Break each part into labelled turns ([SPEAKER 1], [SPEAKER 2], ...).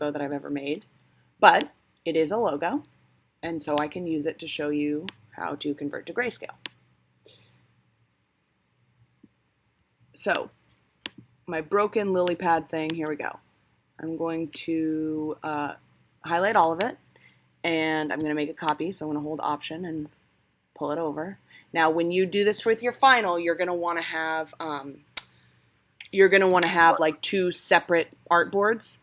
[SPEAKER 1] logo that I've ever made, but it is a logo, and so I can use it to show you how to convert to grayscale. So my broken lily pad thing, here we go. I'm going to highlight all of it, and I'm going to make a copy. So I'm going to hold Option and pull it over. Now, when you do this with your final, you're going to want to have like two separate artboards.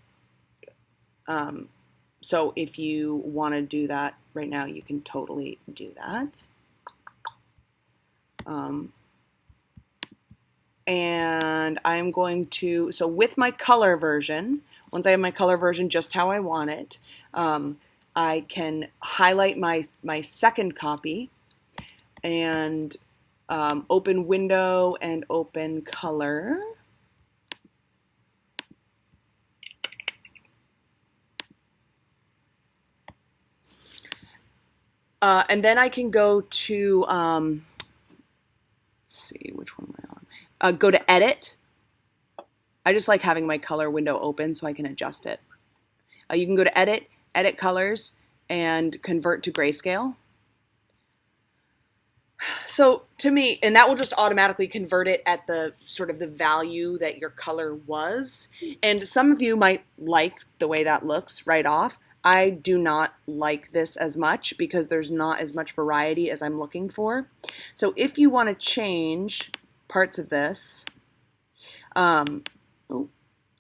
[SPEAKER 1] So if you want to do that right now, you can totally do that. And I'm going to, so with my color version, once I have my color version just how I want it, I can highlight my second copy and open window and open color. And then I can go to, let's see, which one am I on? Go to Edit. I just like having my color window open so I can adjust it. You can go to Edit, Edit Colors, and Convert to Grayscale. So to me, and that will just automatically convert it at the sort of the value that your color was. And some of you might like the way that looks right off. I do not like this as much because there's not as much variety as I'm looking for. So if you want to change parts of this,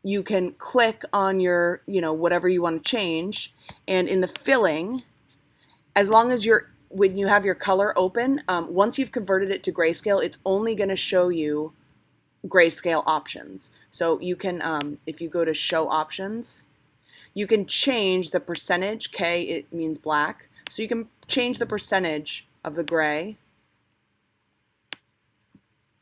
[SPEAKER 1] you can click on your, whatever you want to change. And in the filling, as long as when you have your color open, once you've converted it to grayscale, it's only going to show you grayscale options. So you can, if you go to show options, you can change the percentage. K, it means black. So you can change the percentage of the gray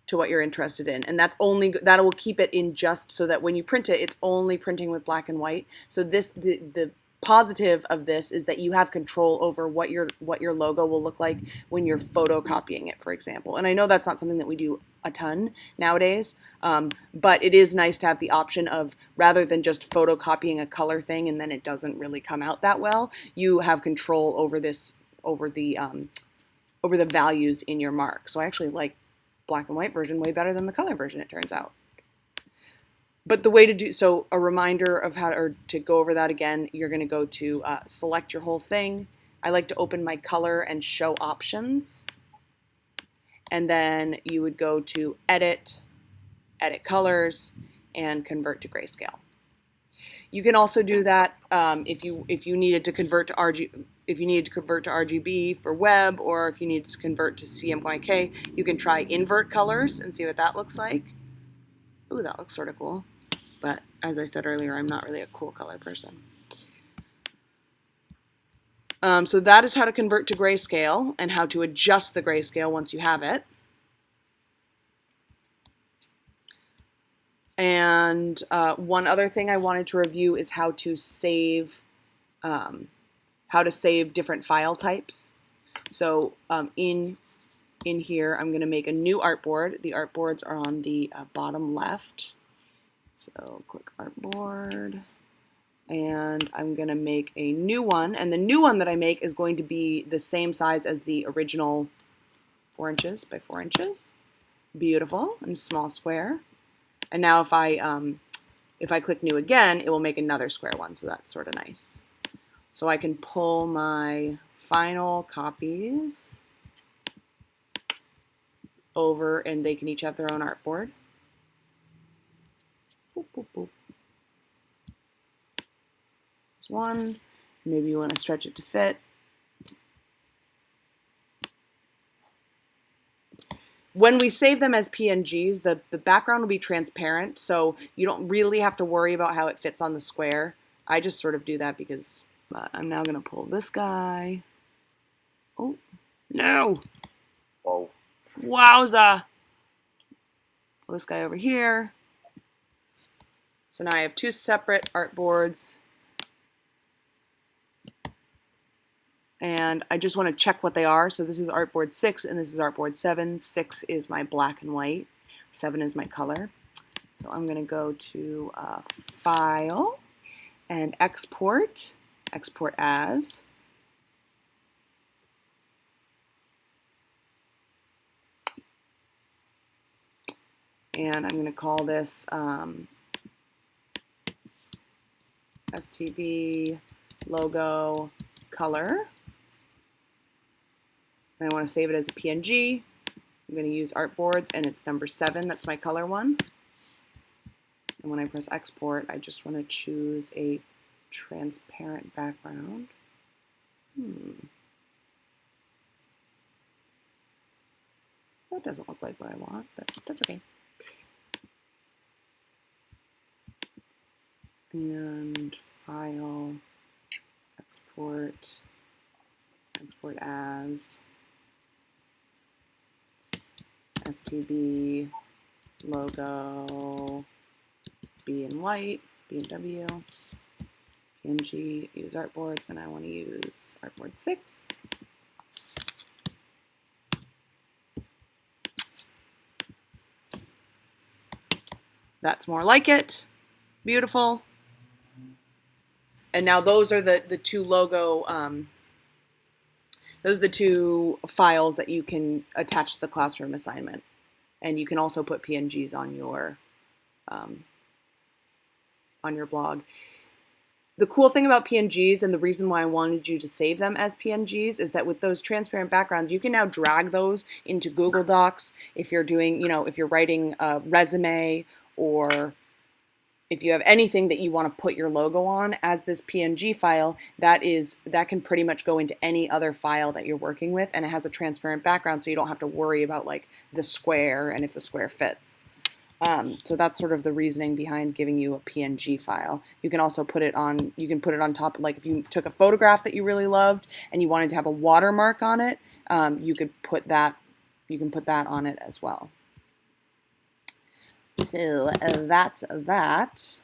[SPEAKER 1] to what you're interested in. And that will keep it in just so that when you print it, it's only printing with black and white. So the positive of this is that you have control over what your logo will look like when you're photocopying it, for example. And I know that's not something that we do a ton nowadays, but it is nice to have the option of, rather than just photocopying a color thing and then it doesn't really come out that well, you have control over the values in your mark. So I actually like black and white version way better than the color version, it turns out. But the way to do so, a reminder of to go over that again, you're going to go to select your whole thing. I like to open my color and show options. And then you would go to edit, edit colors, and convert to grayscale. You can also do that if you needed to convert to RGB for web, or if you needed to convert to CMYK, you can try invert colors and see what that looks like. Ooh, that looks sort of cool. But as I said earlier, I'm not really a cool color person. So that is how to convert to grayscale and how to adjust the grayscale once you have it. And one other thing I wanted to review is how to save different file types. So in here, I'm going to make a new artboard. The artboards are on the bottom left. So click artboard, and I'm going to make a new one. And the new one that I make is going to be the same size as the original 4 inches by 4 inches. Beautiful, and small square. And now if I click new again, it will make another square one, so that's sort of nice. So I can pull my final copies over, and they can each have their own artboard. Boop, boop, boop. There's one. Maybe you want to stretch it to fit. When we save them as PNGs, the background will be transparent, so you don't really have to worry about how it fits on the square. I just sort of do that because I'm now going to pull this guy. Oh, no.
[SPEAKER 2] Whoa.
[SPEAKER 1] Wowza. Pull this guy over here. So now I have two separate artboards. And I just want to check what they are. So this is artboard 6 and this is artboard 7. 6 is my black and white. 7 is my color. So I'm going to go to File, and export as. And I'm going to call this STB logo color. And I want to save it as a PNG. I'm going to use artboards, and it's number 7. That's my color one. And when I press export, I just want to choose a transparent background. That doesn't look like what I want, but that's okay. And file, export as STB logo B in white, B and W, PNG, use artboards, and I want to use artboard 6. That's more like it. Beautiful. And now those are the two logo, those are the two files that you can attach to the classroom assignment. And you can also put PNGs on your blog. The cool thing about PNGs, and the reason why I wanted you to save them as PNGs, is that with those transparent backgrounds, you can now drag those into Google Docs if you're doing, if you're writing a resume, or if you have anything that you want to put your logo on as this PNG file, that can pretty much go into any other file that you're working with, and it has a transparent background, so you don't have to worry about like the square and if the square fits. So that's sort of the reasoning behind giving you a PNG file. You can also put it on, top, like if you took a photograph that you really loved and you wanted to have a watermark on it, you can put that on it as well. So that's that.